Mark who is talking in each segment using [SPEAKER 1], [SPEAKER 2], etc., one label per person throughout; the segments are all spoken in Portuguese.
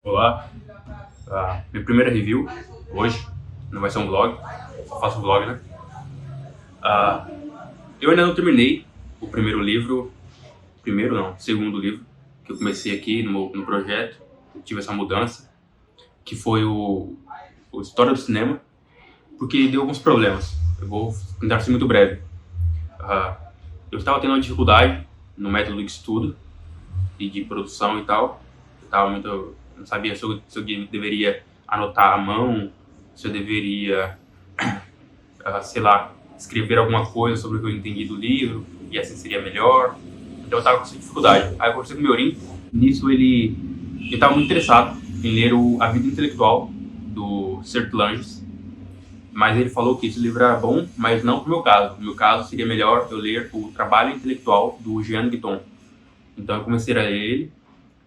[SPEAKER 1] Olá, minha primeira review hoje, não vai ser um vlog, só faço vlog, né? Ah, eu ainda não terminei o segundo livro que eu comecei aqui no projeto, eu tive essa mudança, que foi o História do Cinema, porque deu alguns problemas, eu vou tentar ser muito breve. Ah, eu estava tendo uma dificuldade no método de estudo e de produção e tal, não sabia se eu deveria anotar à mão, se eu deveria, sei lá, escrever alguma coisa sobre o que eu entendi do livro, e assim seria melhor. Então eu estava com essa dificuldade. Aí eu conversei com o Miorim, nisso ele estava muito interessado em ler A Vida Intelectual, do Sertlanges, mas ele falou que esse livro era bom, mas não pro meu caso. No meu caso, seria melhor eu ler O Trabalho Intelectual, do Jean Guiton. Então eu comecei a ler ele.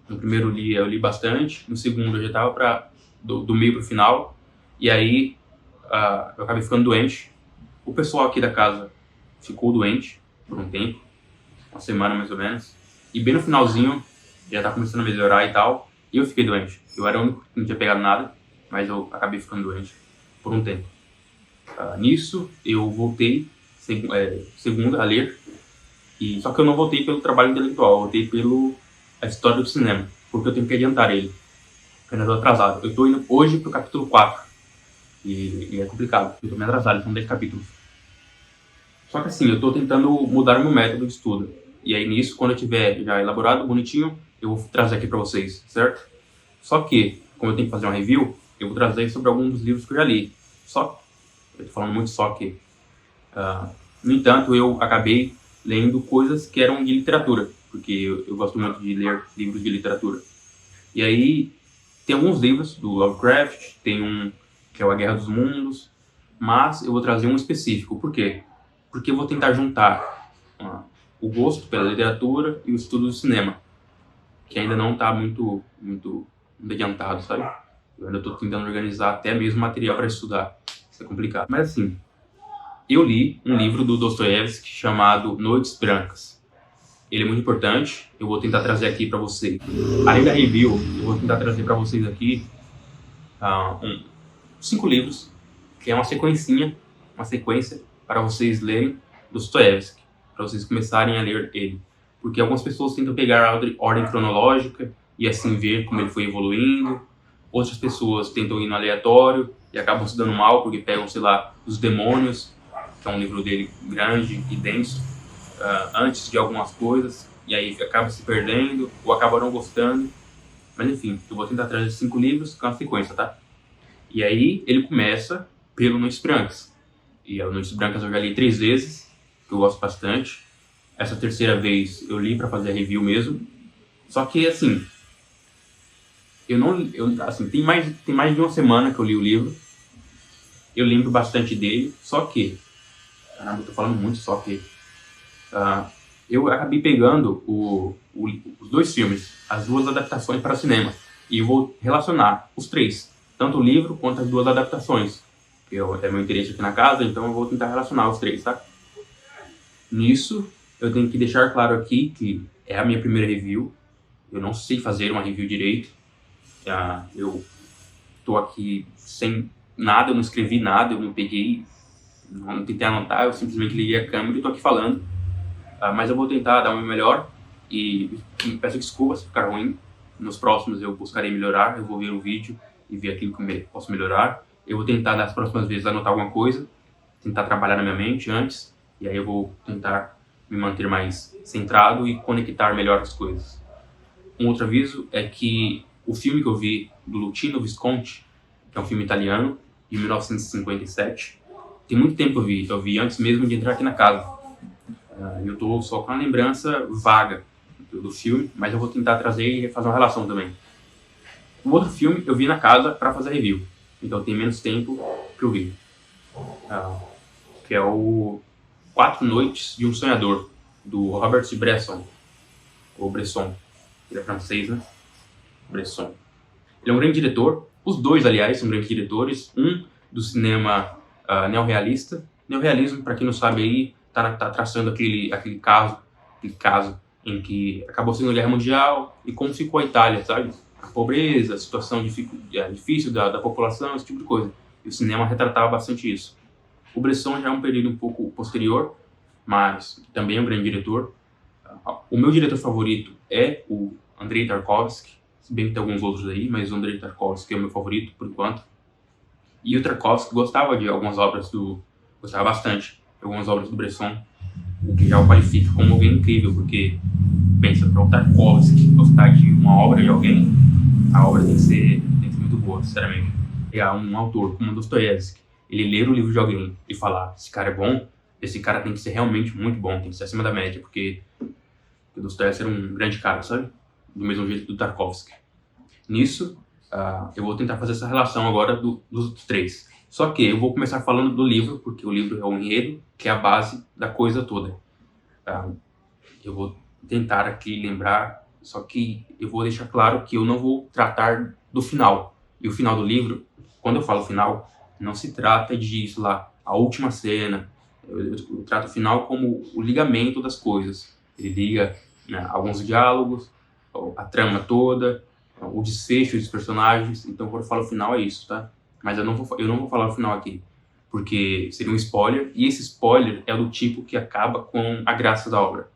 [SPEAKER 1] No primeiro eu li bastante, no segundo eu já estava do meio para o final, e aí eu acabei ficando doente. O pessoal aqui da casa ficou doente por um tempo, uma semana mais ou menos, e bem no finalzinho já estava começando a melhorar e tal, e eu fiquei doente. Eu era o único que não tinha pegado nada, mas eu acabei ficando doente por um tempo. Nisso eu voltei segunda a ler, só que eu não voltei pelo trabalho intelectual, eu voltei pelo a história do cinema, porque eu tenho que adiantar ele. Eu ainda estou atrasado. Eu estou indo hoje pro capítulo 4. E é complicado. Eu estou me atrasado, são 10 capítulos. Só que assim, eu estou tentando mudar o meu método de estudo. E aí nisso, quando eu tiver já elaborado, bonitinho, eu vou trazer aqui para vocês, certo? Só que, como eu tenho que fazer uma review, eu vou trazer sobre alguns dos livros que eu já li. Eu estou falando muito só que... no entanto, eu acabei lendo coisas que eram de literatura, porque eu gosto muito de ler livros de literatura. E aí, tem alguns livros do Lovecraft, tem um que é o A Guerra dos Mundos, mas eu vou trazer um específico. Por quê? Porque eu vou tentar juntar o gosto pela literatura e o estudo do cinema, que ainda não está muito adiantado, sabe? Eu ainda estou tentando organizar até mesmo material para estudar. Isso é complicado. Mas assim, eu li um livro do Dostoiévski chamado Noites Brancas. Ele é muito importante, eu vou tentar trazer aqui para vocês. Além da review, eu vou tentar trazer para vocês aqui 5 livros, que é uma sequência para vocês lerem Dostoiévski, para vocês começarem a ler ele. Porque algumas pessoas tentam pegar a ordem cronológica e assim ver como ele foi evoluindo. Outras pessoas tentam ir no aleatório e acabam se dando mal porque pegam, sei lá, Os Demônios, que é um livro dele grande e denso, antes de algumas coisas, e aí acaba se perdendo, ou acaba não gostando. Mas enfim, eu vou tentar trazer 5 livros com a sequência, tá? E aí ele começa pelo Noites Brancas. E a Noites Brancas eu já li 3 vezes, que eu gosto bastante. Essa terceira vez eu li para fazer a review mesmo. Só que assim, tem mais de uma semana que eu li o livro. Eu lembro bastante dele, só que... Caramba, eu tô falando muito, só que... eu acabei pegando os 2 filmes, as 2 adaptações para cinema, e eu vou relacionar os 3, tanto o livro quanto as 2 adaptações, que é meu interesse aqui na casa, então eu vou tentar relacionar os 3, tá? Nisso, eu tenho que deixar claro aqui que é a minha primeira review, eu não sei fazer uma review direito, eu tô aqui sem nada, eu não escrevi nada, eu não tentei anotar, eu simplesmente liguei a câmera e tô aqui falando. Mas eu vou tentar dar o meu melhor e peço desculpas se ficar ruim. Nos próximos eu buscarei melhorar, eu vou ver o vídeo e ver aquilo que eu posso melhorar. Eu vou tentar nas próximas vezes anotar alguma coisa, tentar trabalhar na minha mente antes, e aí eu vou tentar me manter mais centrado e conectar melhor as coisas. Um outro aviso é que o filme que eu vi do Luchino Visconti, que é um filme italiano, de 1957, tem muito tempo que eu vi antes mesmo de entrar aqui na casa. Eu tô só com a lembrança vaga do filme, mas eu vou tentar trazer e fazer uma relação também. O outro filme eu vi na casa para fazer review, então tem menos tempo que eu vi. Que é o 4 Noites de um Sonhador, do Robert Bresson, ou Bresson, ele é francês, né? Bresson. Ele é um grande diretor, os 2, aliás, são grandes diretores, um do cinema neorrealista. Neorrealismo, para quem não sabe aí, tá traçando aquele caso em que acabou sendo a Guerra Mundial e como ficou a Itália, sabe? a pobreza, a situação difícil da população, esse tipo de coisa. E o cinema retratava bastante isso. O Bresson já é um período um pouco posterior, mas também é um grande diretor. O meu diretor favorito é o Andrei Tarkovsky, se bem que tem alguns outros aí, mas o Andrei Tarkovsky é o meu favorito por enquanto. E o Tarkovsky gostava de algumas obras gostava bastante de algumas obras do Bresson, o que já o qualifica como alguém incrível, porque pensa, para o Tarkovsky gostar de uma obra de alguém, a obra tem que ser muito boa, sinceramente. Pegar um autor como Dostoiévski, ele ler o livro de alguém e falar, esse cara é bom, esse cara tem que ser realmente muito bom, tem que ser acima da média, porque o Dostoiévski era um grande cara, sabe? Do mesmo jeito do Tarkovsky. Nisso, eu vou tentar fazer essa relação agora dos três. Só que eu vou começar falando do livro, porque o livro é o enredo, que é a base da coisa toda. Eu vou tentar aqui lembrar, só que eu vou deixar claro que eu não vou tratar do final. E o final do livro, quando eu falo final, não se trata de, sei lá, a última cena. Eu trato o final como o ligamento das coisas. Ele liga, né, alguns diálogos, a trama toda, o desfecho dos personagens. Então, quando eu falo final, é isso, tá? Mas eu não vou falar o final aqui, porque seria um spoiler. E esse spoiler é do tipo que acaba com a graça da obra,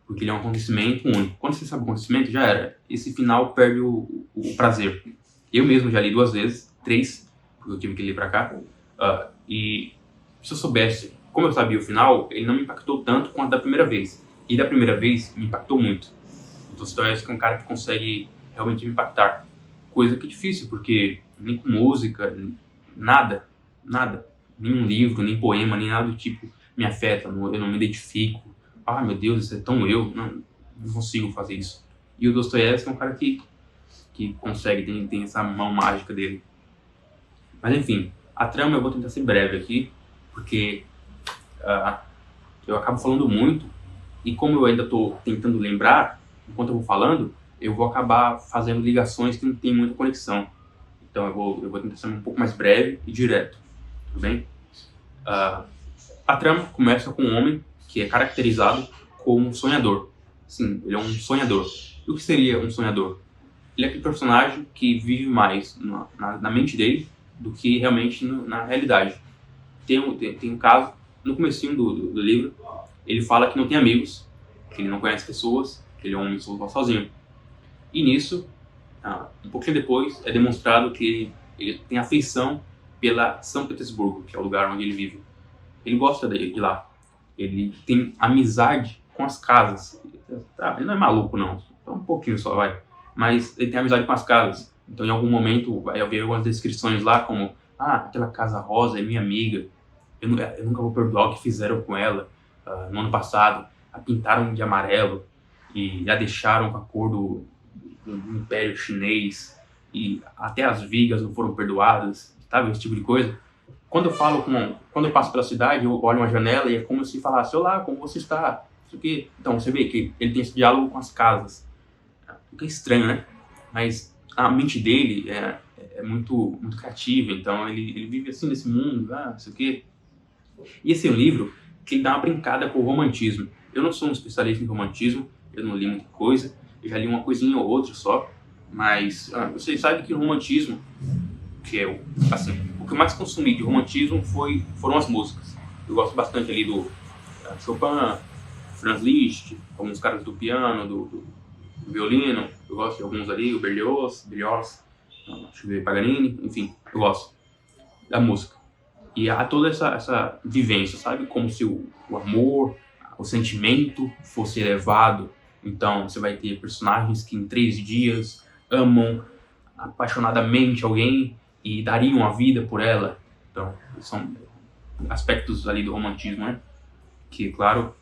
[SPEAKER 1] porque ele é um acontecimento único. Quando você sabe o acontecimento, já era. Esse final perde o prazer. Eu mesmo já li 2 vezes, 3, porque eu tive que ler pra cá. E se eu soubesse, como eu sabia o final, ele não me impactou tanto quanto da primeira vez. E da primeira vez, me impactou muito. Então, Dostoiévski é um cara que consegue realmente me impactar. Coisa que é difícil, porque nem com música, nada. Nenhum livro, nem poema, nem nada do tipo me afeta. Eu não me identifico. Ah, meu Deus, isso é tão eu. Não consigo fazer isso. E o Dostoiévski é um cara que consegue, tem essa mão mágica dele. Mas enfim, a trama eu vou tentar ser breve aqui, porque eu acabo falando muito, e como eu ainda estou tentando lembrar, enquanto eu vou falando, eu vou acabar fazendo ligações que não tem muita conexão. Então eu vou tentar ser um pouco mais breve e direto, tudo bem? A trama começa com um homem que é caracterizado como um sonhador. Sim, ele é um sonhador. E o que seria um sonhador? Ele é aquele personagem que vive mais na mente dele do que realmente na realidade. Tem um caso, no comecinho do livro, ele fala que não tem amigos, que ele não conhece pessoas, que ele é um homem sozinho. E nisso, um pouquinho depois, é demonstrado que ele tem afeição pela São Petersburgo, que é o lugar onde ele vive. Ele gosta de lá. Ele tem amizade com as casas. Ele não é maluco, não. Um pouquinho só, vai. Mas ele tem amizade com as casas. Então, em algum momento, vai haver algumas descrições lá, como aquela casa rosa é minha amiga. Eu nunca vou perdoar o que fizeram com ela no ano passado. A pintaram de amarelo e a deixaram com a cor do Império Chinês. E até as vigas não foram perdoadas. Sabe, esse tipo de coisa. Quando eu passo pela cidade, eu olho uma janela e é como se falasse: olá, como você está? Isso aqui. Então, você vê que ele tem esse diálogo com as casas. O que é estranho, né? Mas a mente dele é muito, muito criativa, então ele vive assim nesse mundo, isso aqui. E esse é um livro que ele dá uma brincada com o romantismo. Eu não sou um especialista em romantismo, eu não li muita coisa, eu já li uma coisinha ou outra só, mas vocês sabem que o romantismo, que é o que eu mais consumi de romantismo foram as músicas. Eu gosto bastante ali do Chopin, Franz Liszt, alguns caras do piano, do violino, eu gosto de alguns ali, o Berlioz, deixa eu ver, Paganini, enfim, eu gosto da música. E há toda essa vivência, sabe? Como se o amor, o sentimento fosse elevado. Então você vai ter personagens que em 3 dias amam apaixonadamente alguém e dariam a vida por ela. Então são aspectos ali do romantismo, né? Que, claro,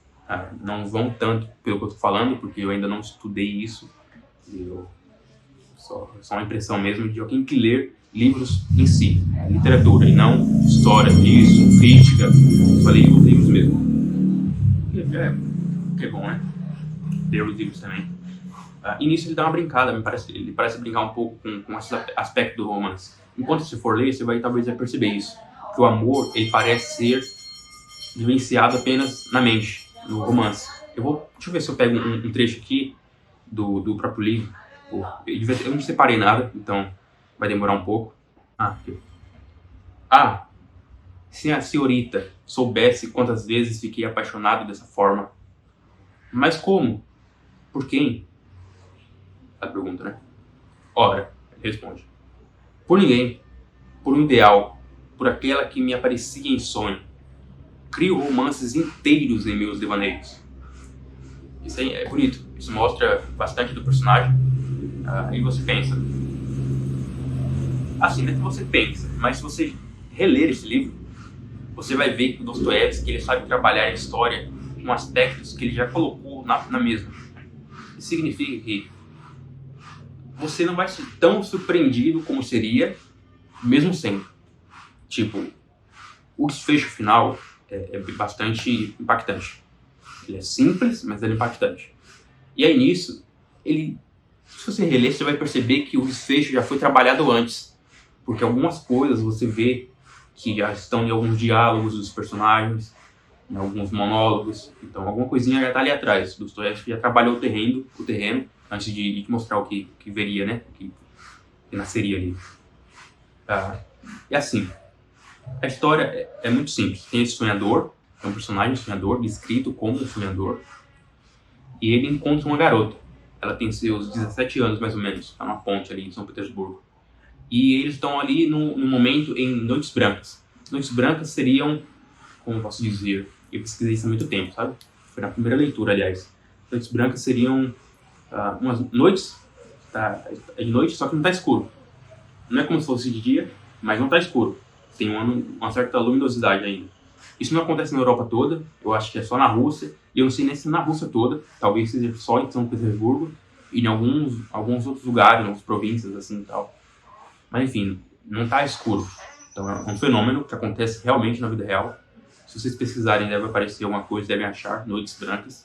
[SPEAKER 1] não vão tanto pelo que eu tô falando, porque eu ainda não estudei isso. Só uma impressão mesmo de alguém que lê livros em si, literatura, e não história, isso, crítica. Só leio os livros mesmo. Que é bom, né? Ler os livros também. E nisso ele dá uma brincada, ele parece brincar um pouco com esse aspecto do romance. Enquanto você for ler, você talvez vai perceber isso. Que o amor, ele parece ser vivenciado apenas na mente, no romance. Deixa eu ver se eu pego um trecho aqui do próprio livro, Pô, eu não separei nada, então vai demorar um pouco. Aqui. Se a senhorita soubesse quantas vezes fiquei apaixonado dessa forma. Mas como? Por quem? Ela pergunta, né? Ora, ele responde. Por ninguém. Por um ideal. Por aquela que me aparecia em sonho. Crio romances inteiros em meus devaneios. Isso aí é bonito. Isso mostra bastante do personagem. E você pensa. Assim, não é que você pensa, mas se você reler esse livro, você vai ver que o Dostoiévski ele sabe trabalhar a história com aspectos que ele já colocou na mesma. Isso significa que você não vai ser tão surpreendido como seria, mesmo sendo. Tipo, o desfecho final é bastante impactante. Ele é simples, mas ele é impactante. E aí nisso, se você reler, você vai perceber que o desfecho já foi trabalhado antes. Porque algumas coisas você vê que já estão em alguns diálogos dos personagens, em alguns monólogos. Então alguma coisinha já está ali atrás. Dostoiévski já trabalhou o terreno antes de te mostrar o que veria, né? Que nasceria ali. E assim, a história é muito simples. Tem esse sonhador, é um personagem sonhador, descrito como um sonhador. E ele encontra uma garota. Ela tem seus 17 anos, mais ou menos. Está numa ponte ali em São Petersburgo. E eles estão ali num momento em Noites Brancas. Noites Brancas seriam, como posso dizer, eu pesquisei isso há muito tempo, sabe? Foi na primeira leitura, aliás. Noites Brancas seriam umas noites, é de noite, só que não está escuro. Não é como se fosse de dia, mas não está escuro. Tem uma certa luminosidade ainda. Isso não acontece na Europa toda, eu acho que é só na Rússia, e eu não sei nem se na Rússia toda, talvez seja só em São Petersburgo, e em alguns outros lugares, em algumas províncias assim e tal. Mas enfim, não está escuro. Então é um fenômeno que acontece realmente na vida real. Se vocês pesquisarem, deve aparecer alguma coisa, devem achar, Noites Brancas.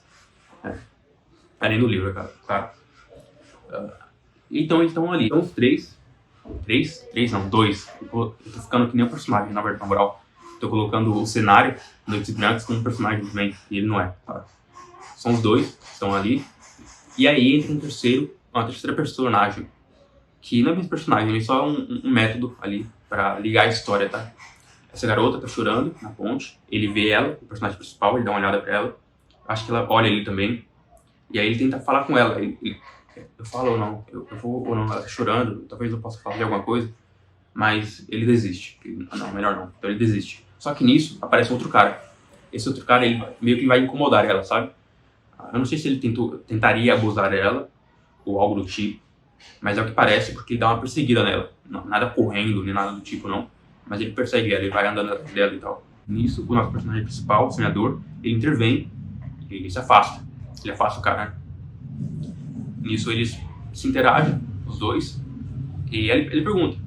[SPEAKER 1] Além do livro, claro. Então eles estão ali. Então os três não, dois. Eu tô ficando que nem um personagem, na verdade, na moral. Tô colocando o cenário, Noites Brancas, como um personagem também, e ele não é. Tá? São os dois que estão ali. E aí entra uma terceira personagem, que não é mesmo personagem, ele é só um método ali pra ligar a história, tá? Essa garota tá chorando na ponte, ele vê ela, o personagem principal, ele dá uma olhada pra ela, acho que ela olha ele também, e aí ele tenta falar com ela, eu falo ou não, eu vou ou não, ela tá chorando, talvez eu possa fazer alguma coisa, mas ele desiste, não, melhor não, então ele desiste. Só que nisso aparece outro cara, esse outro cara ele meio que vai incomodar ela, sabe? Eu não sei se ele tentaria abusar dela, ou algo do tipo, mas é o que parece, porque ele dá uma perseguida nela. Não, nada correndo, nem nada do tipo, não. Mas ele persegue ela, ele vai andando atrás dela e tal. Nisso, o nosso personagem principal, o senador, ele intervém e ele se afasta. Ele afasta o cara, né? Nisso, eles se interagem, os dois. E ele pergunta,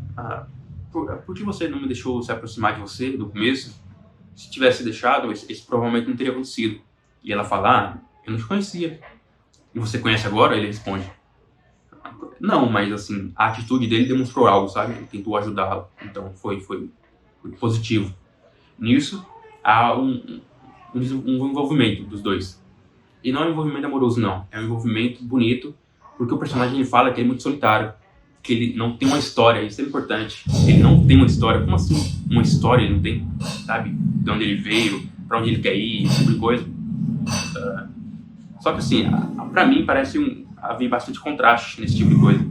[SPEAKER 1] por que você não me deixou se aproximar de você no começo? Se tivesse deixado, isso provavelmente não teria acontecido. E ela fala, eu não te conhecia. E você conhece agora? Ele responde, não, mas assim, a atitude dele demonstrou algo, sabe? Ele tentou ajudá-la, então foi positivo. Nisso, há um envolvimento dos dois. E não é um envolvimento amoroso, não. É um envolvimento bonito, porque o personagem ele fala que ele é muito solitário, que ele não tem uma história, isso é importante. Ele não tem uma história. Como assim uma história ele não tem? Sabe? De onde ele veio, pra onde ele quer ir, esse tipo de coisa. Só que assim, pra mim parece haver bastante contraste nesse tipo de coisa.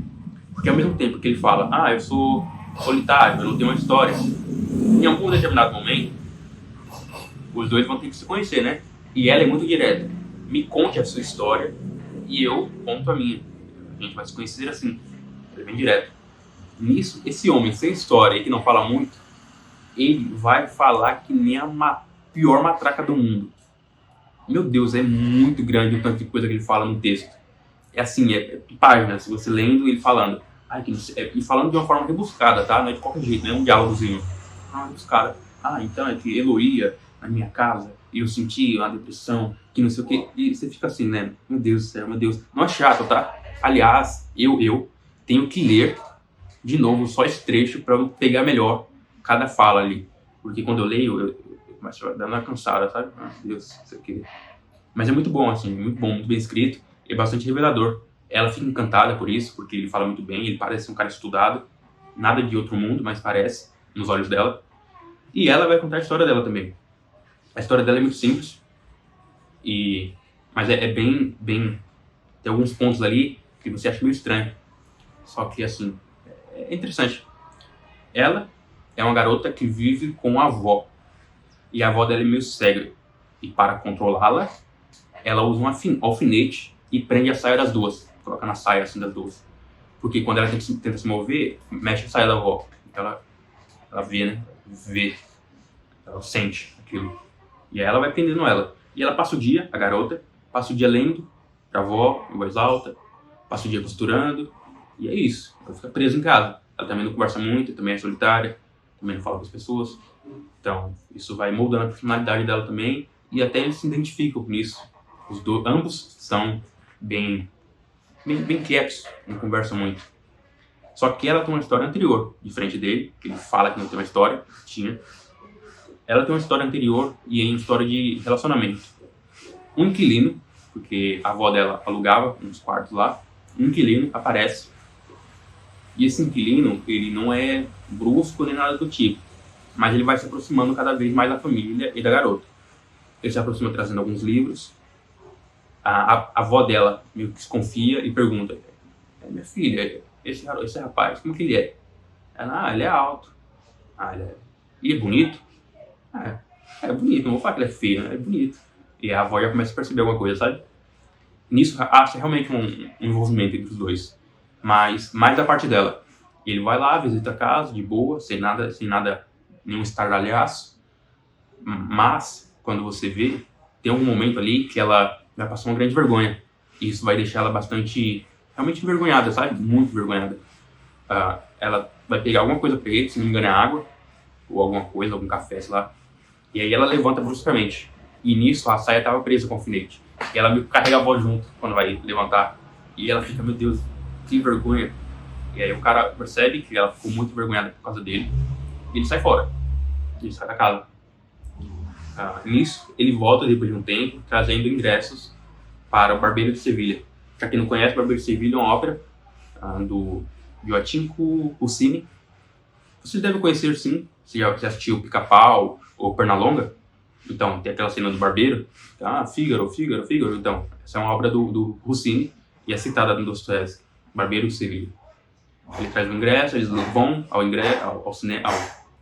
[SPEAKER 1] Porque ao mesmo tempo que ele fala, eu sou solitário, eu não tenho uma história, em algum determinado momento, os dois vão ter que se conhecer, né? E ela é muito direta. Me conte a sua história e eu conto a minha. A gente vai se conhecer assim. Ele é bem direto. Nisso, esse homem sem história e que não fala muito, ele vai falar que nem a pior matraca do mundo. Meu Deus, é muito grande o tanto de coisa que ele fala no texto. É assim, é página, se você lendo ele falando. E falando de uma forma rebuscada, tá? Não é de qualquer jeito, não é um diálogozinho. Rebuscada. Então é que Elo ia na minha casa e eu senti uma depressão, que não sei o que. E você fica assim, né? Meu Deus do céu, meu Deus. Não é chato, tá? Aliás, eu tenho que ler de novo só esse trecho para eu pegar melhor cada fala ali. Porque quando eu leio, eu começo a dar uma cansada, sabe? Meu Deus, isso aqui. Mas é muito bom, assim, muito bom, muito bem escrito e bastante revelador. Ela fica encantada por isso, porque ele fala muito bem, ele parece um cara estudado, nada de outro mundo, mas parece, nos olhos dela. E ela vai contar a história dela também. A história dela é muito simples, mas é bem... Tem alguns pontos ali que você acha meio estranho. Só que, assim, é interessante. Ela é uma garota que vive com a avó. E a avó dela é meio cega. E para controlá-la, ela usa um alfinete e prende a saia das duas. Coloca na saia, assim, das duas. Porque quando ela tenta se mover, mexe a saia da avó. Ela vê, né? Vê. Ela sente aquilo. E aí ela vai prendendo ela. E ela passa o dia, a garota, passa o dia lendo pra avó, em voz alta. Passa o dia costurando. E é isso. Ela fica presa em casa. Ela também não conversa muito, também é solitária. Também não fala com as pessoas. Então, isso vai moldando a personalidade dela também. E até eles se identificam com isso. Ambos são bem quietos, não conversam muito. Só que ela tem uma história anterior, diferente dele, que ele fala que não tem uma história, tinha. Ela tem uma história anterior e é uma história de relacionamento. Um inquilino, porque a avó dela alugava uns quartos lá, um inquilino aparece. E esse inquilino, ele não é brusco nem nada do tipo, mas ele vai se aproximando cada vez mais da família e da garota. Ele se aproxima trazendo alguns livros. A avó dela meio que desconfia e pergunta: minha filha, esse rapaz, como que ele é? Ela, ele é alto. E é bonito? É bonito, não vou falar que ele é feio, né? É bonito. E a avó já começa a perceber alguma coisa, sabe? Nisso, acha realmente um envolvimento entre os dois. Mas mais da parte dela. Ele vai lá, visita a casa, de boa, sem nada, nenhum estardalhaço. Mas, quando você vê, tem um momento ali que ela vai passar uma grande vergonha. E isso vai deixar ela realmente envergonhada, sabe? Muito envergonhada. Ela vai pegar alguma coisa pra ele, se não me engano é água, ou alguma coisa, algum café, sei lá. E aí ela levanta bruscamente. E nisso a saia estava presa com o alfinete. E ela meio que carrega a avó junto quando vai levantar. E ela fica, meu Deus, que vergonha. E aí o cara percebe que ela ficou muito envergonhada por causa dele. E ele sai fora. Ele sai da casa. Nisso, ele volta depois de um tempo, trazendo ingressos para o Barbeiro de Sevilha. Para quem não conhece, o Barbeiro de Sevilha é uma ópera do Joaquim Rossini. Vocês devem conhecer, sim, se já assistiu Pica-Pau ou Pernalonga. Então, tem aquela cena do barbeiro. Fígaro. Então, essa é uma obra do Rossini e é citada no Dostoiévski, Barbeiro de Sevilha. Ele traz o ingresso, eles vão ao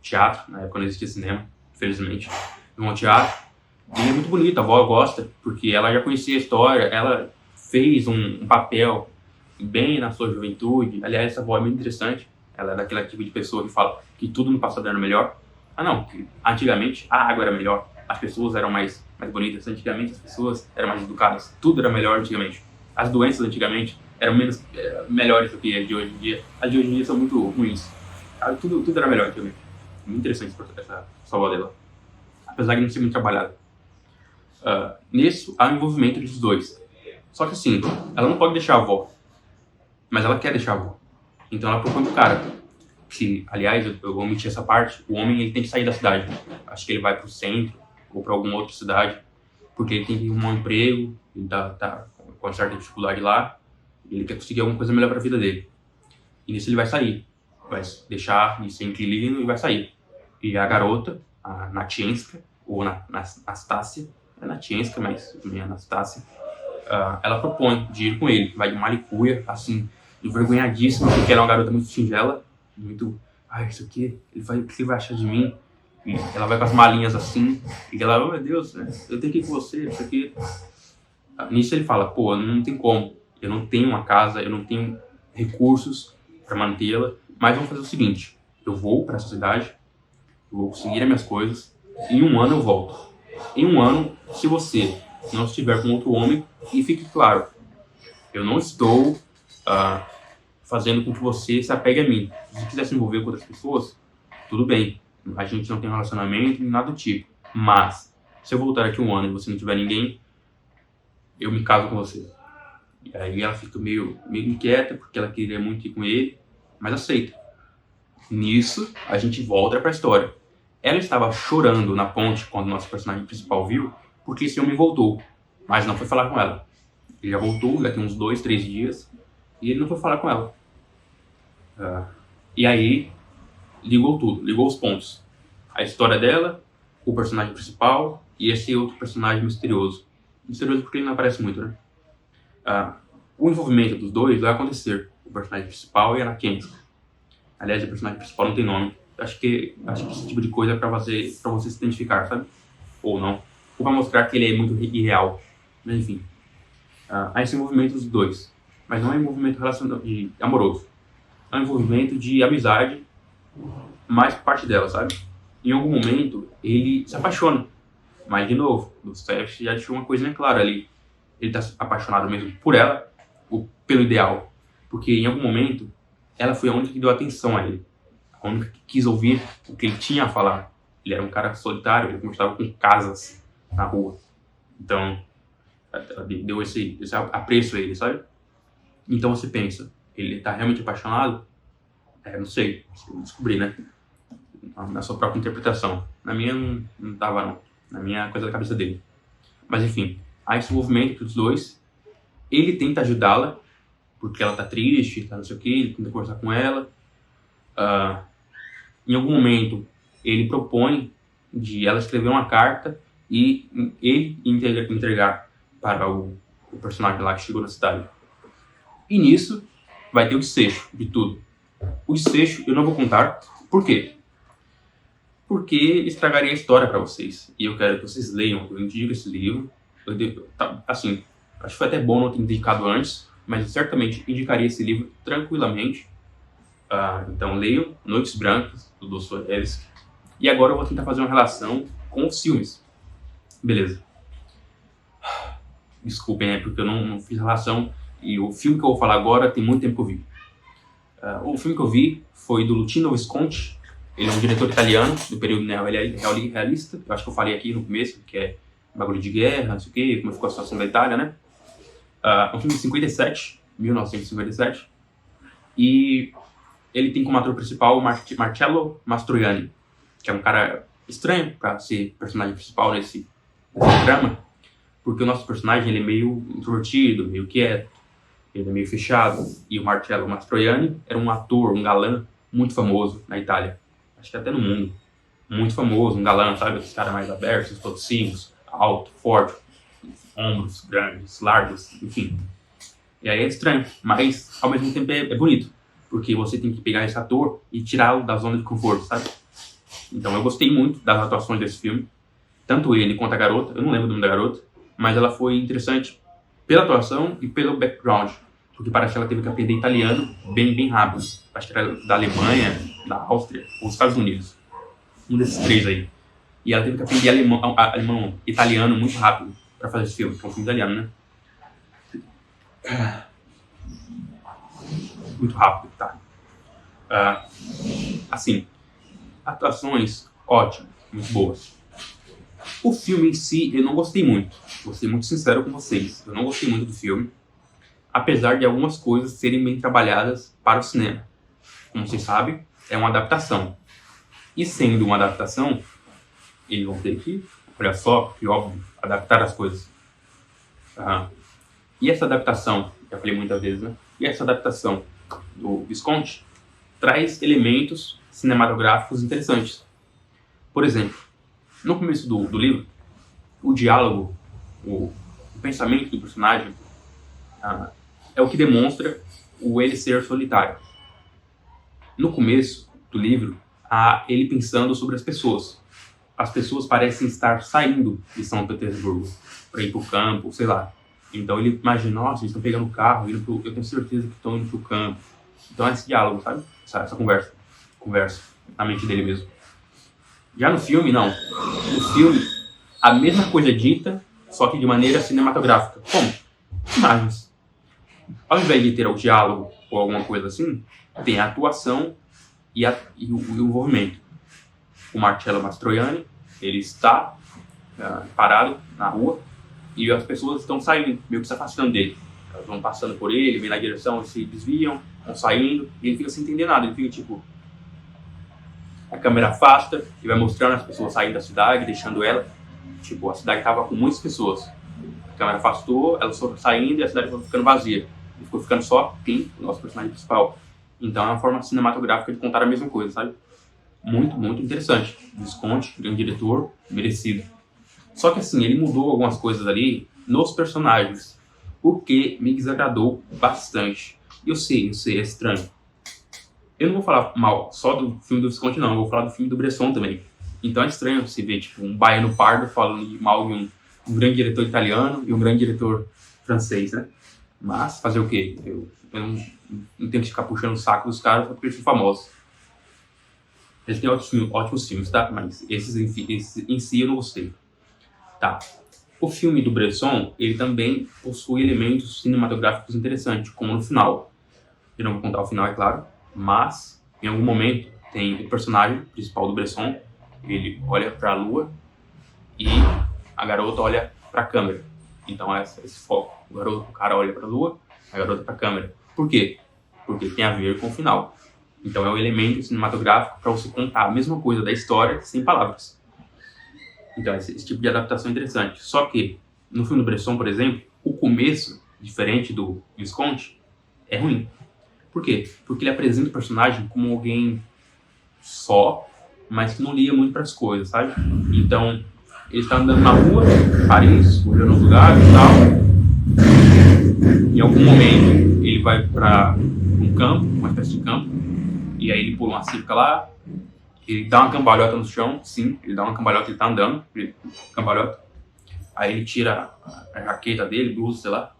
[SPEAKER 1] teatro, na época não existia cinema, infelizmente. Vão ao teatro. E é muito bonito, a avó gosta, porque ela já conhecia a história, ela fez um papel bem na sua juventude. Aliás, essa avó é muito interessante. Ela é daquele tipo de pessoa que fala que tudo no passado era melhor. Não, que antigamente a água era melhor, as pessoas eram mais bonitas, antigamente as pessoas eram mais educadas, tudo era melhor antigamente. As doenças antigamente eram melhores do que as de hoje em dia. As de hoje em dia são muito ruins. Tudo era melhor antigamente. Muito interessante essa avó dela, apesar de não ser muito trabalhada. Nisso, há um envolvimento entre os dois. Só que assim, ela não pode deixar a avó, mas ela quer deixar a avó. Então ela propõe pro cara que, aliás, eu vou omitir essa parte, o homem ele tem que sair da cidade. Acho que ele vai pro centro ou pra alguma outra cidade, porque ele tem que arrumar um emprego, ele tá com uma certa dificuldade lá, e ele quer conseguir alguma coisa melhor pra vida dele. E nisso ele vai sair, vai deixar de ser inquilino e vai sair. E a garota, a Natienska, ou Nastácia, é Natienska, mas também é Anastácia, ela propõe de ir com ele, vai de malicuia, assim, envergonhadíssima, porque ela é uma garota muito singela, muito, isso aqui, o que ele vai achar de mim? E ela vai com as malinhas assim, e ela, meu Deus, eu tenho que ir com você, isso aqui. Nisso ele fala, não tem como, eu não tenho uma casa, eu não tenho recursos para mantê-la, mas vamos fazer o seguinte, eu vou para essa cidade, eu vou conseguir as minhas coisas, em um ano eu volto. Em um ano, se você não estiver com outro homem, e fique claro, eu não estou fazendo com que você se apegue a mim. Se você quiser se envolver com outras pessoas, tudo bem. A gente não tem um relacionamento, nem nada do tipo. Mas, se eu voltar aqui um ano e você não tiver ninguém, eu me caso com você. E aí ela fica meio inquieta, porque ela queria muito ir com ele, mas aceita. Nisso, a gente volta pra história. Ela estava chorando na ponte quando o nosso personagem principal viu, porque esse homem voltou, mas não foi falar com ela. Ele já voltou, já tem uns 2, 3 dias, E ele não foi falar com ela. E aí, ligou tudo, ligou os pontos. A história dela, o personagem principal e esse outro personagem misterioso. Misterioso porque ele não aparece muito, né? O envolvimento dos dois vai acontecer. O personagem principal e a Anakin. Aliás, o personagem principal não tem nome. Acho que esse tipo de coisa é pra você se identificar, sabe? Ou não. Ou pra mostrar que ele é muito irreal. Mas enfim. Há esse envolvimento dos dois. Mas não é um envolvimento amoroso. É um envolvimento de amizade, mais por parte dela, sabe? Em algum momento, ele se apaixona. Mas, de novo, o Steph já deixou uma coisinha clara ali. Ele tá apaixonado mesmo por ela, ou pelo ideal. Porque, em algum momento, ela foi a única que deu atenção a ele. A única que quis ouvir o que ele tinha a falar. Ele era um cara solitário, ele gostava com casas na rua. Então, ela deu esse apreço a ele, sabe? Então você pensa, ele tá realmente apaixonado? Não sei, descobri, né? Na sua própria interpretação. Na minha não tava, não. Na minha coisa da cabeça dele. Mas enfim, há esse envolvimento entre os dois. Ele tenta ajudá-la, porque ela tá triste, tá não sei o que, ele tenta conversar com ela. Em algum momento, ele propõe de ela escrever uma carta e ele entregar para o personagem lá que chegou na cidade. E nisso, vai ter o desfecho de tudo. O desfecho eu não vou contar. Por quê? Porque estragaria a história para vocês. E eu quero que vocês leiam, eu indico esse livro. Assim, acho que foi até bom não ter indicado antes, mas eu certamente indicaria esse livro tranquilamente. Então leiam Noites Brancas, do Dostoiévski. E agora eu vou tentar fazer uma relação com os filmes. Beleza. Desculpem, né, porque eu não fiz relação. E o filme que eu vou falar agora tem muito tempo que eu vi. O filme que eu vi foi do Luchino Visconti. Ele é um diretor italiano do período realista. Eu acho que eu falei aqui no começo, que é bagulho de guerra, não sei o quê, como ficou a situação da Itália, né? É um filme de 1957. E ele tem como ator principal o Marcello Mastroianni, que é um cara estranho para ser personagem principal nesse drama, porque o nosso personagem ele é meio introvertido, meio quieto, ele é meio fechado. E o Marcello Mastroianni era um ator, um galã muito famoso na Itália, acho que até no mundo, muito famoso, um galã, sabe, esses caras mais abertos, tocinhos, alto, forte, ombros grandes, largos, enfim. E aí é estranho, mas ao mesmo tempo é bonito, porque você tem que pegar esse ator e tirá-lo da zona de conforto, sabe? Então eu gostei muito das atuações desse filme, tanto ele quanto a garota, eu não lembro o nome da garota, mas ela foi interessante pela atuação e pelo background, porque parece que ela teve que aprender italiano bem rápido. Acho que era da Alemanha, da Áustria ou dos Estados Unidos, um desses três aí. E ela teve que aprender italiano muito rápido para fazer esse filme, que é um filme italiano, né? Muito rápido, tá? Assim, atuações ótimas, muito boas. O filme em si, eu não gostei muito. Vou ser muito sincero com vocês. Eu não gostei muito do filme, apesar de algumas coisas serem bem trabalhadas para o cinema. Como vocês sabem, é uma adaptação. E sendo uma adaptação, eles vão ter que, olha só, que óbvio, adaptar as coisas. E essa adaptação, já falei muitas vezes, né? E essa adaptação do Visconti traz elementos cinematográficos interessantes. Por exemplo, no começo do livro, o diálogo, o pensamento do personagem é o que demonstra ele ser solitário. No começo do livro, há ele pensando sobre as pessoas. As pessoas parecem estar saindo de São Petersburgo para ir para o campo, sei lá. Então ele imagina, nossa, eles estão pegando o carro, eu tenho certeza que estão indo para o campo. Então é esse diálogo, sabe? Essa conversa na mente dele mesmo. Já no filme, não. No filme, a mesma coisa é dita, só que de maneira cinematográfica. Como? Imagens. Ao invés de ter o diálogo ou alguma coisa assim, tem a atuação e o envolvimento. O Marcello Mastroianni, ele está parado na rua e as pessoas estão saindo, meio que se afastando dele. Elas vão passando por ele, vêm na direção, se desviam, vão saindo, e ele fica sem entender nada. Ele fica tipo... A câmera afasta e vai mostrando as pessoas saindo da cidade, deixando ela. Tipo, a cidade estava com muitas pessoas. A câmera afastou, elas foram saindo e a cidade foi ficando vazia. E ficou ficando só quem? O nosso personagem principal. Então é uma forma cinematográfica de contar a mesma coisa, sabe? Muito, muito interessante. Visconti, grande diretor, merecido. Só que assim, ele mudou algumas coisas ali nos personagens, o que me desagradou bastante. Eu sei, é estranho. Eu não vou falar mal só do filme do Visconti, não. Eu vou falar do filme do Bresson também. Então é estranho você ver, tipo, um baiano pardo falando mal de um grande diretor italiano e um grande diretor francês, né? Mas, fazer o quê? Eu não tenho que ficar puxando o saco dos caras porque eles são famosos. Eles têm ótimos filmes, tá? Mas esses em si eu não gostei. Tá. O filme do Bresson, ele também possui elementos cinematográficos interessantes, como no final. Eu não vou contar o final, é claro, mas em algum momento tem o personagem principal do Bresson, ele olha para a lua e a garota olha para a câmera. Então é esse foco. O cara olha para a lua, a garota para a câmera. Por quê? Porque tem a ver com o final. Então é um elemento cinematográfico para você contar a mesma coisa da história sem palavras. Então esse tipo de adaptação é interessante. Só que no filme do Bresson, por exemplo, o começo, diferente do Visconti, é ruim. Por quê? Porque ele apresenta o personagem como alguém só, mas que não liga muito para as coisas, sabe? Então, ele está andando na rua, Paris, olhando os lugares e tal. Em algum momento, ele vai para um campo, uma espécie de campo, e aí ele pula uma cerca lá, ele dá uma cambalhota no chão, sim, ele dá uma cambalhota, ele tá andando, cambalhota. Aí ele tira a jaqueta dele, blusa, sei lá,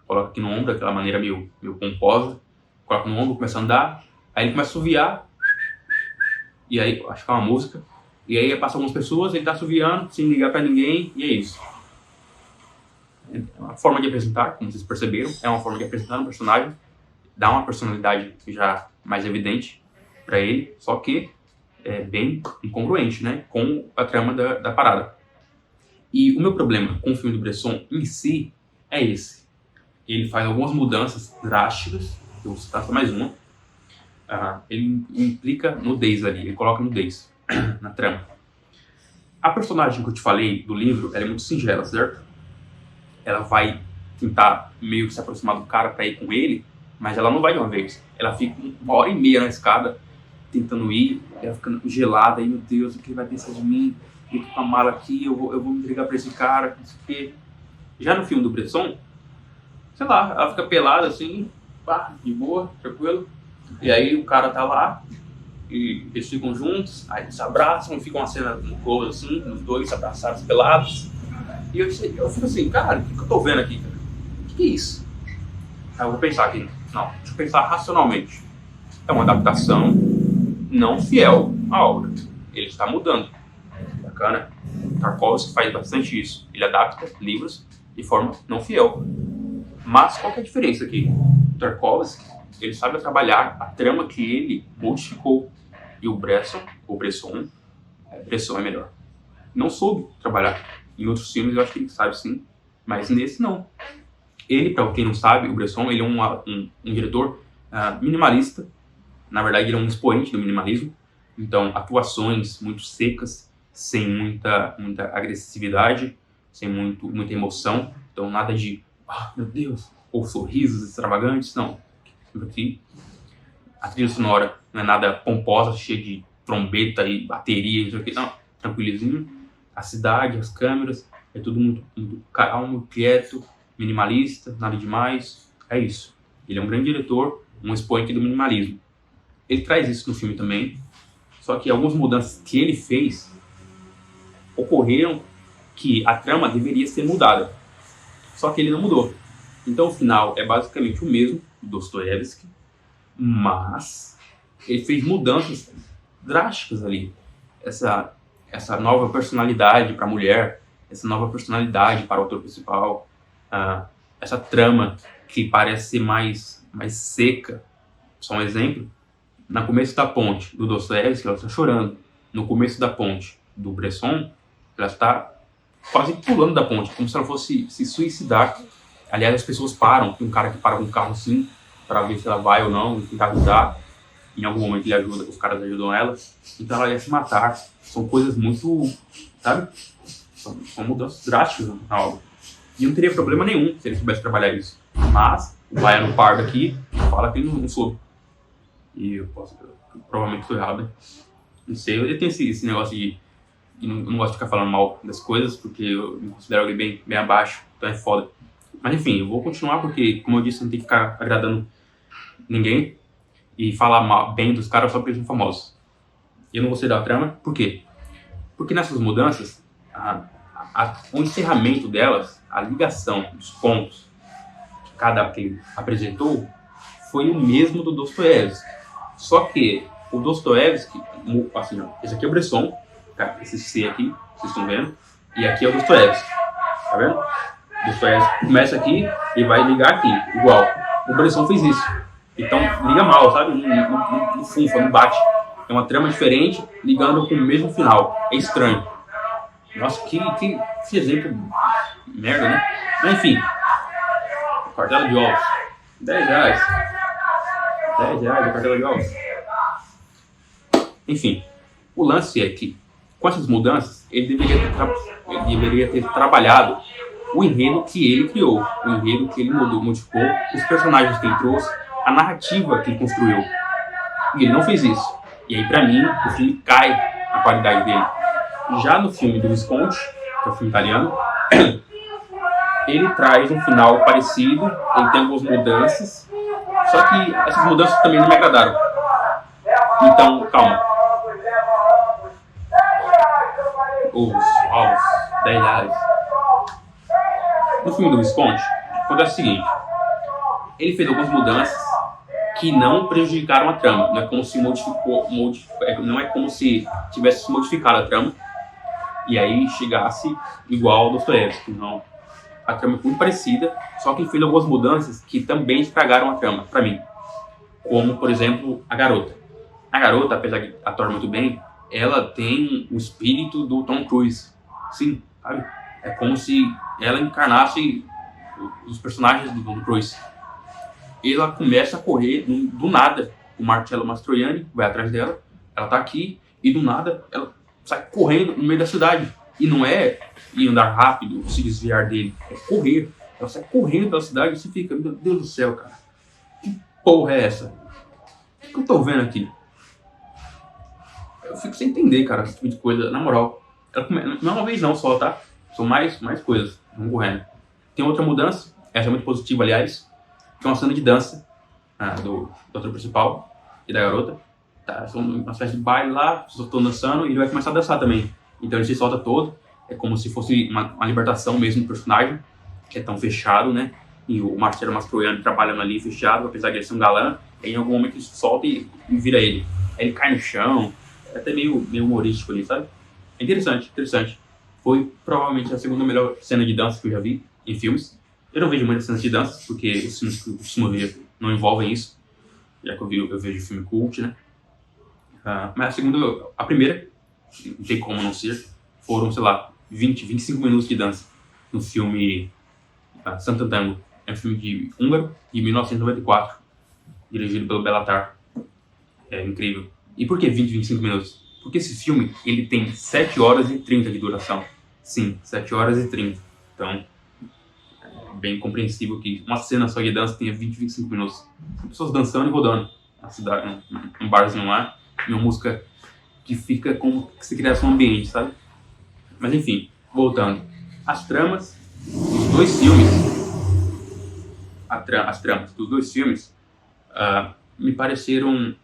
[SPEAKER 1] coloca aqui no ombro, daquela maneira meio pomposa, coloca no ombro, começa a andar, aí ele começa a assoviar, e aí, acho que é uma música, e aí passa algumas pessoas, ele tá assoviando, sem ligar pra ninguém, e é isso. É uma forma de apresentar, como vocês perceberam, é uma forma de apresentar um personagem, dá uma personalidade já mais evidente pra ele, só que é bem incongruente, né, com a trama da parada. E o meu problema com o filme do Bresson em si é esse. Ele faz algumas mudanças drásticas, eu vou citar só mais uma. Ele implica nudez ali, ele coloca nudez na trama. A personagem que eu te falei do livro, ela é muito singela, certo? Ela vai tentar meio que se aproximar do cara pra ir com ele, mas ela não vai de uma vez. Ela fica 1h30 na escada, tentando ir, ela ficando gelada, e meu Deus, o que ele vai pensar de mim? Eu tô com a mala aqui, eu vou me entregar pra esse cara, não sei o quê. Já no filme do Bresson, sei lá, ela fica pelada assim, pá, de boa, tranquilo. E aí o cara tá lá, e eles ficam juntos, aí eles se abraçam, fica uma cena no close assim, os dois abraçados, pelados. E eu fico assim, cara, o que eu tô vendo aqui, cara? O que é isso? Aí eu vou pensar aqui, não, deixa eu pensar racionalmente. É uma adaptação não fiel à obra. Ele está mudando. Bacana. Tarkovsky faz bastante isso. Ele adapta livros de forma não fiel. Mas qual que é a diferença aqui? O Tarkovsky, ele sabe trabalhar a trama que ele modificou. E o Bresson é melhor, não soube trabalhar. Em outros filmes eu acho que ele sabe sim, mas nesse não. Ele, para quem não sabe, o Bresson, ele é um diretor minimalista. Na verdade, ele é um expoente do minimalismo. Então, atuações muito secas, sem muita agressividade, sem muita emoção. Então, nada de, meu Deus, ou sorrisos extravagantes, não. Aqui, a trilha sonora não é nada pomposa, cheia de trombeta e bateria, não sei o que, não. Tranquilizinho. A cidade, as câmeras, é tudo muito calmo, quieto, minimalista, nada demais. É isso. Ele é um grande diretor, um expoente do minimalismo. Ele traz isso no filme também, só que algumas mudanças que ele fez ocorreram que a trama deveria ser mudada, só que ele não mudou. Então o final é basicamente o mesmo do Dostoiévski, mas ele fez mudanças drásticas ali. Essa nova personalidade para a mulher, essa nova personalidade para o autor principal, essa trama que parece ser mais seca. Só um exemplo. No começo da ponte do Dostoiévski, ela está chorando. No começo da ponte do Bresson, ela está quase pulando da ponte, como se ela fosse se suicidar. Aliás, as pessoas param. Tem um cara que para com o carro assim, para ver se ela vai ou não, e tentar ajudar. Em algum momento ele ajuda, os caras ajudam ela. Então ela ia se matar. São coisas muito, sabe? São mudanças drásticas na obra. E não teria problema nenhum se ele soubesse trabalhar isso. Mas o baiano pardo aqui fala que ele não soube. E eu provavelmente estou errado, né? Não sei, eu tenho esse negócio de não gosto de ficar falando mal das coisas, porque eu me considero alguém bem abaixo, então é foda. Mas enfim, eu vou continuar porque, como eu disse, não tem que ficar agradando ninguém e falar bem dos caras só porque eles são famosos. Eu não gostei da trama, por quê? Porque nessas mudanças, o encerramento delas, a ligação dos pontos que cada que apresentou, foi o mesmo do Dostoiévski. Só que o Dostoiévski, assim, ó, esse aqui é o Bresson, tá? Esse C aqui, vocês estão vendo, e aqui é o Dostoiévski, tá vendo? O Dostoiévski começa aqui e vai ligar aqui, igual. O Bresson fez isso. Então, liga mal, sabe? Não funfa, não bate. É uma trama diferente, ligando com o mesmo final. É estranho. Nossa, que exemplo merda, né? Mas enfim. Cartela de ovos. 10 reais. 10 reais a cartela de ovos. Enfim. O lance é que, com essas mudanças, ele deveria ter trabalhado o enredo que ele criou. O enredo que ele modificou. Os personagens que ele trouxe. A narrativa que ele construiu. E ele não fez isso. E aí, pra mim, o filme cai a qualidade dele. Já no filme do Visconti, que é o filme italiano, ele traz um final parecido, ele tem algumas mudanças, só que essas mudanças também não me agradaram. Então, calma. Os 10 reais. No filme do Visconti, acontece o seguinte: ele fez algumas mudanças que não prejudicaram a trama. Não é como se não é como se tivesse modificado a trama e aí chegasse igual ao Dostoiévski. Não. A trama é muito parecida, só que ele fez algumas mudanças que também estragaram a trama, pra mim. Como, por exemplo, a garota. A garota, apesar de atuar muito bem, ela tem o espírito do Tom Cruise. Sim, sabe? É como se ela encarnasse os personagens do Tom Cruise. Ela começa a correr do nada. O Marcello Mastroianni vai atrás dela, ela tá aqui, e do nada ela sai correndo no meio da cidade. E não é ir andar rápido, se desviar dele, é correr. Ela sai correndo pela cidade e você fica, meu Deus do céu, cara, que porra é essa? O que eu tô vendo aqui? Eu fico sem entender, cara, esse tipo de coisa, na moral. Não é uma vez não só, tá? São mais coisas, vão correndo. Tem outra mudança, essa é muito positiva, aliás, que é uma cena de dança do ator principal e da garota. Tá, são uma espécie de baile lá, as pessoas estão dançando e ele vai começar a dançar também. Então ele se solta todo, é como se fosse uma libertação mesmo do personagem, que é tão fechado, né? E o Marcello Mastroianni trabalhando ali fechado, apesar de ele ser um galã, aí em algum momento ele se solta e vira ele. Aí ele cai no chão, é até meio humorístico ali, sabe? É interessante. Foi provavelmente a segunda melhor cena de dança que eu já vi em filmes. Eu não vejo muitas cenas de dança, porque os filmes que eu costumo ver não envolvem isso, já que eu vejo filme cult, né? Mas a primeira, não tem como não ser, foram, sei lá, 25 minutos de dança no filme Santo Tango. É um filme húngaro de 1994, dirigido pelo Belatar. É incrível. E por que 25 minutos? Porque esse filme ele tem 7 horas e 30 de duração. Sim, 7 horas e 30. Então, bem compreensível que uma cena só de dança tenha 25 minutos. Pessoas dançando e rodando na cidade, um barzinho lá, e uma música que fica como se criasse um ambiente, sabe? Mas enfim, voltando. As tramas dos dois filmes, as tramas dos dois filmes me pareceram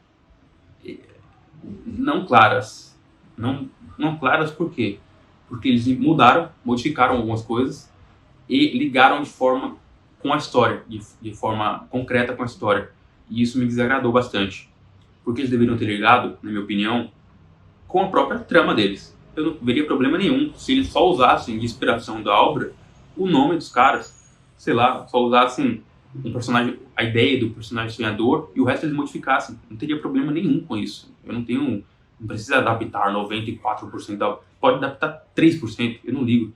[SPEAKER 1] não claras. Não claras por quê? Porque eles modificaram algumas coisas e ligaram de forma com a história, de forma concreta com a história. E isso me desagradou bastante. Porque eles deveriam ter ligado, na minha opinião, com a própria trama deles. Eu não veria problema nenhum se eles só usassem de inspiração da obra o nome dos caras. Sei lá, só usassem um personagem, a ideia do personagem sonhador e o resto eles modificassem. Não teria problema nenhum com isso. Não precisa adaptar 94% da obra. Pode adaptar 3%, eu não ligo.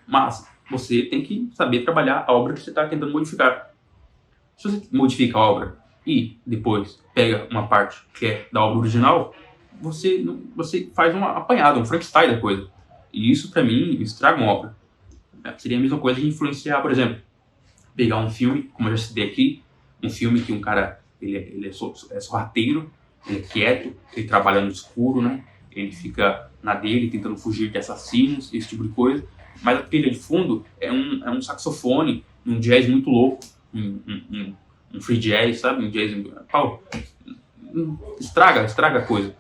[SPEAKER 1] Mas você tem que saber trabalhar a obra que você está tentando modificar. Se você modifica a obra e depois pega uma parte que é da obra original, você faz uma apanhada, um Frankenstein da coisa. E isso, pra mim, estraga uma obra. Seria a mesma coisa de influenciar, por exemplo, pegar um filme, como eu já citei aqui, um filme que um cara, ele é sorrateiro, ele é quieto, ele trabalha no escuro, né? Ele fica na dele tentando fugir de assassinos, esse tipo de coisa. Mas a trilha de fundo é um saxofone, um jazz muito louco, um free jazz, sabe? Um jazz... Pau, estraga a coisa.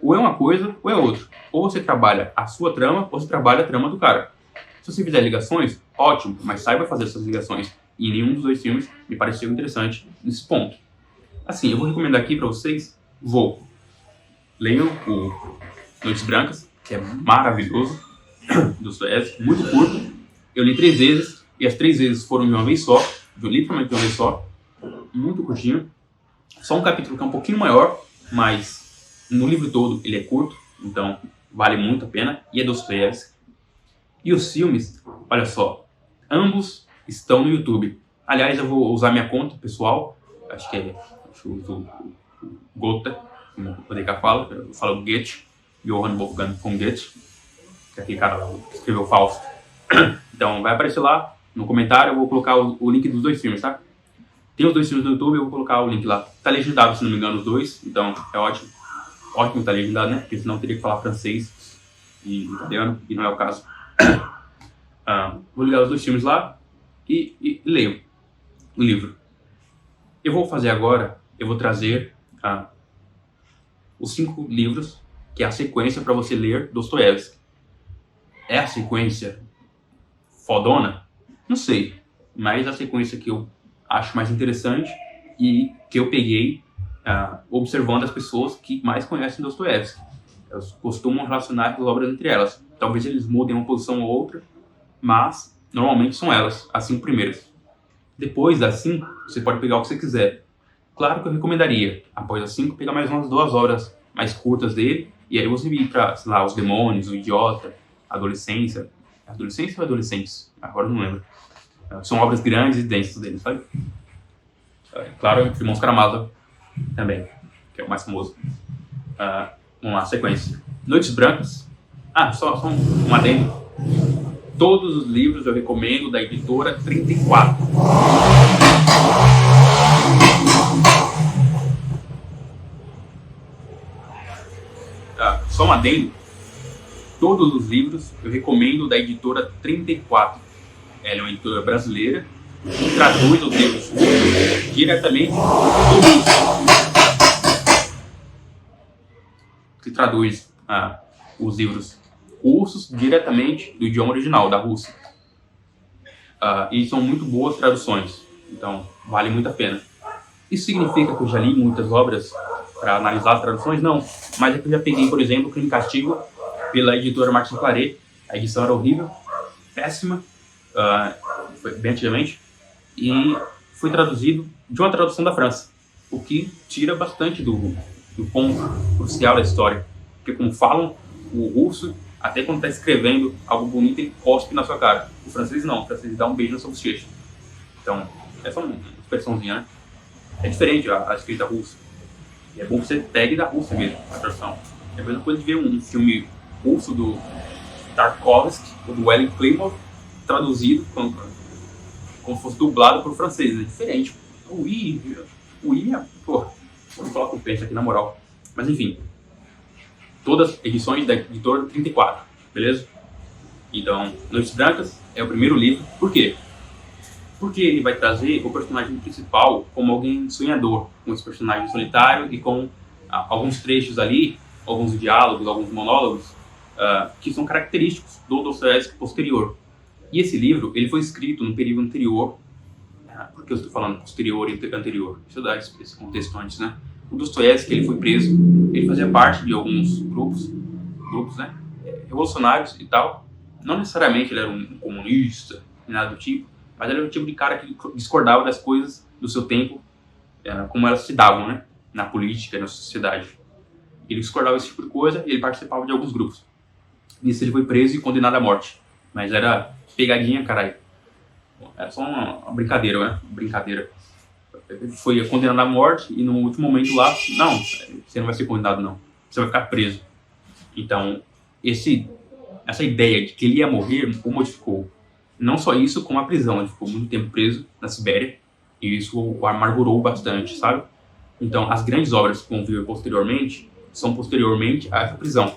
[SPEAKER 1] Ou é uma coisa, ou é outra. Ou você trabalha a sua trama, ou você trabalha a trama do cara. Se você fizer ligações, ótimo, mas saiba fazer essas ligações. E nenhum dos dois filmes me pareceu interessante nesse ponto. Assim, eu vou recomendar aqui pra vocês, leiam o Noites Brancas, que é maravilhoso, do Dostoiévski, muito curto. Eu li 3 vezes, e as 3 vezes foram de uma vez só, literalmente de uma vez só, muito curtinho. Só um capítulo que é um pouquinho maior, mas no livro todo ele é curto, então vale muito a pena, e é Dostoiévski. E os filmes, olha só, ambos estão no YouTube. Aliás, eu vou usar minha conta pessoal, acho que eu uso o Gotha, como o DK fala, eu falo Goethe, Johann Wolfgang von Goethe, que é aquele cara lá que escreveu Fausto. Então vai aparecer lá no comentário, eu vou colocar o link dos 2 filmes, tá? Tem os 2 filmes no YouTube, eu vou colocar o link lá. Tá legendado, se não me engano, os 2, então é ótimo. Ótimo tá legendado, né? Porque senão eu teria que falar francês e italiano, e não é o caso. Vou ligar os 2 filmes lá e leio o livro. Eu vou fazer agora, eu vou trazer os 5 livros, que é a sequência para você ler Dostoiévski. É a sequência fodona? Não sei, mas a sequência que eu acho mais interessante e que eu peguei observando as pessoas que mais conhecem Dostoiévski. Elas costumam relacionar as obras entre elas. Talvez eles mudem uma posição ou outra, mas normalmente são elas, as 5 primeiras. Depois das 5, você pode pegar o que você quiser. Claro que eu recomendaria, após as 5, pegar mais umas 2 horas mais curtas dele, e aí você ir para, sei lá, Os Demônios, O Idiota, Adolescência. Adolescência ou Adolescentes? Agora eu não lembro. São obras grandes e densas dele, sabe? Claro, Irmãos Karamazov também, que é o mais famoso. Vamos lá, sequência. Noites Brancas. Só um adendo. Todos os livros eu recomendo da editora 34. Só um adendo. Todos os livros eu recomendo da editora 34. Ela é uma editora brasileira que traduz os livros diretamente do russo. Que traduz os livros russos diretamente do idioma original, da Rússia. E são muito boas traduções, então vale muito a pena. Isso significa que eu já li muitas obras para analisar as traduções? Não, mas é que eu já peguei, por exemplo, Crime e Castigo pela editora Martin Claret. A edição era horrível, péssima, foi bem antigamente, e foi traduzido de uma tradução da França, o que tira bastante do ponto crucial da história, porque como falam o russo, até quando está escrevendo algo bonito, ele cospe na sua cara. O francês não, o francês dá um beijo na sua bochecha. Então, essa é uma expressãozinha, né? É diferente a escrita russa. E é bom que você pegue da Rússia mesmo, a tradução. É a mesma coisa de ver um filme russo do Tarkovsky, ou do Oleg Klimov, traduzido como fosse dublado para o francês. É diferente. O I é... Pô, vamos falar com o peixe aqui, na moral. Mas enfim, todas as edições da editora 34, beleza? Então, Noites Brancas é o primeiro livro. Por quê? Porque ele vai trazer o personagem principal como alguém sonhador, com esse personagem solitário e com alguns trechos ali, alguns diálogos, alguns monólogos, que são característicos do Dostoiévski posterior. E esse livro, ele foi escrito no período anterior. Por que eu estou falando posterior e anterior? Deixa eu dar esse contexto antes, né? O Dostoiévski, ele foi preso, ele fazia parte de alguns grupos, né, revolucionários e tal. Não necessariamente ele era um comunista, nem nada do tipo, mas ele era o tipo de cara que discordava das coisas do seu tempo, como elas se davam, né, na política e na sociedade. Ele discordava desse tipo de coisa e ele participava de alguns grupos. Nisso ele foi preso e condenado à morte. Mas era pegadinha, caralho. Era só uma brincadeira, né? Brincadeira. Ele foi condenado à morte e no último momento lá, não, você não vai ser condenado não, você vai ficar preso. Então, essa ideia de que ele ia morrer o modificou. Não só isso, como a prisão. Ele ficou muito tempo preso na Sibéria e isso o amargurou bastante, sabe? Então, as grandes obras que vão vir posteriormente são posteriormente a essa prisão.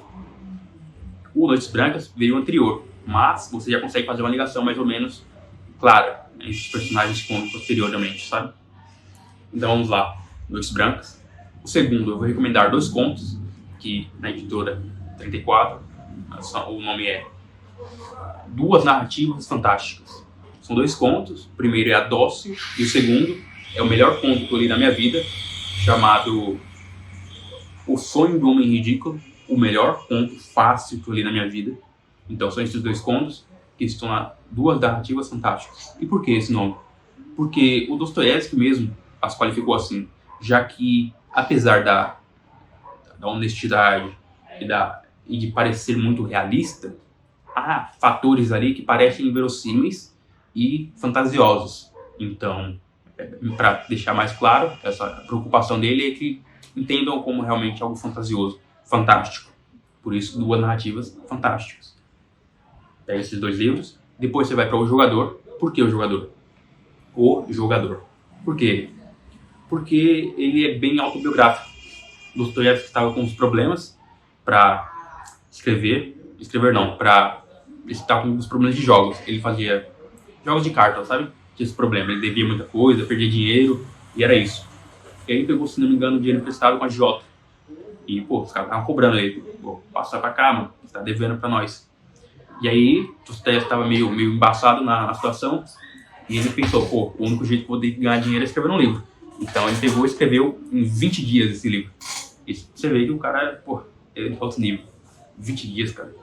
[SPEAKER 1] O Noites Brancas veio anterior, mas você já consegue fazer uma ligação mais ou menos clara entre os personagens que vão vir posteriormente, sabe? Então vamos lá, Noites Brancas. O segundo, eu vou recomendar dois contos, que na editora 34, o nome é Duas Narrativas Fantásticas. São dois contos, o primeiro é A Dócil e o segundo é o melhor conto que eu li na minha vida, chamado O Sonho do Homem Ridículo, o melhor conto fácil que eu li na minha vida. Então são esses dois contos que estão lá, Duas Narrativas Fantásticas. E por que esse nome? Porque o Dostoiévski mesmo as qualificou assim, já que apesar da honestidade e de parecer muito realista, há fatores ali que parecem inverossímeis e fantasiosos. Então, para deixar mais claro, essa preocupação dele é que entendam como realmente algo fantasioso, fantástico. Por isso, duas narrativas fantásticas. Pega esses dois livros, depois você vai para O Jogador. Por que O Jogador? O Jogador. Por quê? Porque ele é bem autobiográfico. Dostoiévski estava com uns problemas para para ele estava com uns problemas de jogos. Ele fazia jogos de cartas, sabe? Tinha esse problema, ele devia muita coisa, perdia dinheiro, e era isso. E aí pegou, se não me engano, dinheiro emprestado com a agiota. E, pô, os caras estavam cobrando ele. Pô, passa pra cá, mano, você tá devendo pra nós. E aí, Dostoiévski estava meio embaçado na situação, e ele pensou, pô, o único jeito que eu vou ter que ganhar dinheiro é escrever um livro. Então ele pegou e escreveu em 20 dias esse livro. E você vê que o cara, pô, ele é de outro nível. 20 dias, cara.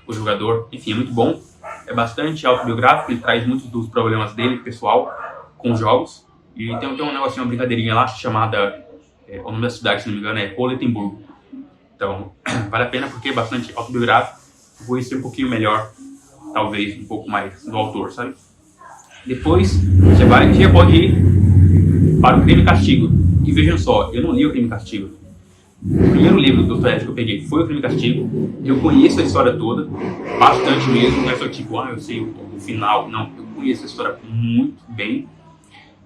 [SPEAKER 1] O Jogador, enfim, é muito bom. É bastante autobiográfico, ele traz muitos dos problemas dele, pessoal, com os jogos. E tem um negocinho, uma brincadeirinha lá, chamada, o nome da cidade, se não me engano, é Roletemburgo. Então, vale a pena porque é bastante autobiográfico. Vou conhecer um pouquinho melhor, talvez, um pouco mais do autor, sabe? Depois, você já pode ir para o Crime e Castigo. E vejam só, eu não li o Crime e Castigo. O primeiro livro do Dostoiévski que eu peguei foi o Crime e Castigo. Eu conheço a história toda, bastante mesmo. Não é só tipo, eu sei o final. Não, eu conheço a história muito bem.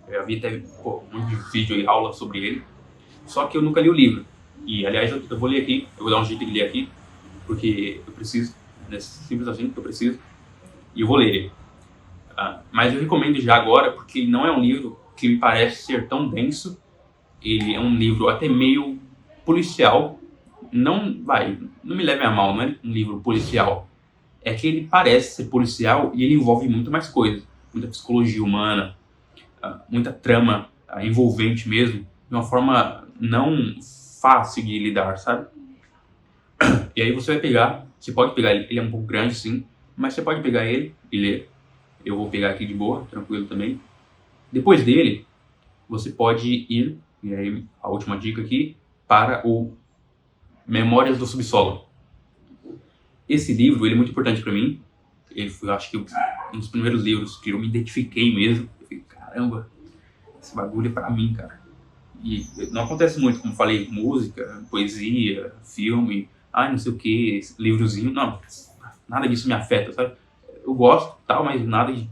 [SPEAKER 1] Eu vi até um monte de vídeo e aula sobre ele. Só que eu nunca li o livro. E, aliás, eu vou ler aqui. Eu vou dar um jeito de ler aqui. Porque eu preciso. Simples assim que eu preciso. E eu vou ler ele. Mas eu recomendo já agora, porque não é um livro que me parece ser tão denso. Ele é um livro até meio policial. Não me leve a mal, não é um livro policial. É que ele parece ser policial e ele envolve muito mais coisas. Muita psicologia humana, muita trama envolvente mesmo, de uma forma não fácil de lidar, sabe? E aí você pode pegar ele é um pouco grande sim, mas você pode pegar ele e ler. Eu vou pegar aqui de boa, tranquilo também. Depois dele, você pode ir, e aí a última dica aqui, para o Memórias do Subsolo. Esse livro, ele é muito importante para mim. Ele foi, acho que, um dos primeiros livros que eu me identifiquei mesmo. Eu falei, caramba, esse bagulho é para mim, cara. E não acontece muito, como falei, música, poesia, filme, não sei o que, livrozinho, não, nada disso me afeta, sabe? Eu gosto, tal, mas nada de,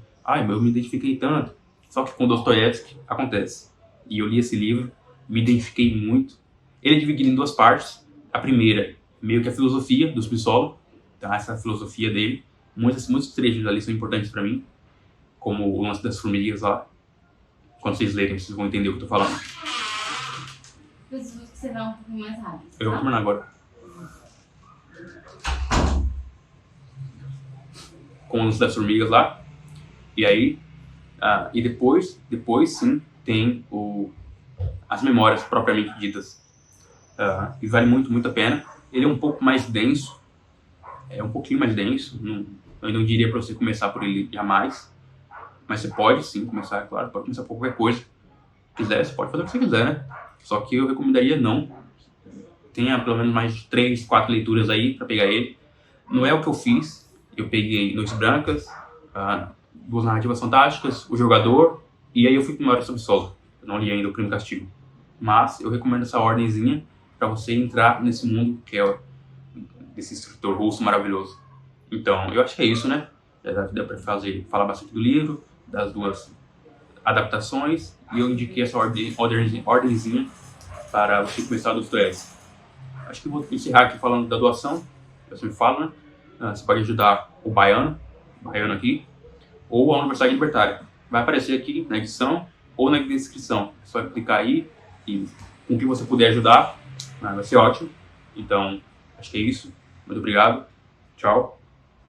[SPEAKER 1] eu me identifiquei tanto. Só que com Dostoiévski acontece. E eu li esse livro, me identifiquei muito. Ele é dividido em duas partes. A primeira, meio que a filosofia do subsolo, tá? Essa filosofia dele. Muitos trechos ali são importantes para mim, como o lance das formigas lá. Quando vocês lerem, vocês vão entender o que eu tô falando.
[SPEAKER 2] Preciso que você vá um pouquinho mais rápido.
[SPEAKER 1] Eu vou terminar agora. Com o lance das formigas lá. E aí, e depois sim, tem as memórias propriamente ditas. E vale muito a pena. Ele é um pouco mais denso. É um pouquinho mais denso. Eu não diria para você começar por ele jamais. Mas você pode sim começar, claro. Pode começar por qualquer coisa. Se quiser, você pode fazer o que você quiser, né? Só que eu recomendaria não. Tenha pelo menos mais de 3, 4 leituras aí para pegar ele. Não é o que eu fiz. Eu peguei Noites Brancas, Duas Narrativas Fantásticas, O Jogador, e aí eu fui com Memórias do Subsolo. Eu não li ainda o Crime e Castigo. Mas eu recomendo essa ordemzinha para você entrar nesse mundo que é desse escritor russo maravilhoso. Então, eu acho que é isso, né? Já deu para falar bastante do livro, das duas adaptações, e eu indiquei essa ordenzinha para você começar dos Dostoiévski. Acho que vou encerrar aqui falando da doação. Você me fala, né? Você pode ajudar o Baiano aqui, ou a Universidade Libertária. Vai aparecer aqui na edição ou na descrição. É só clicar aí e com o que você puder ajudar, vai ser ótimo. Então, acho que é isso. Muito obrigado. Tchau.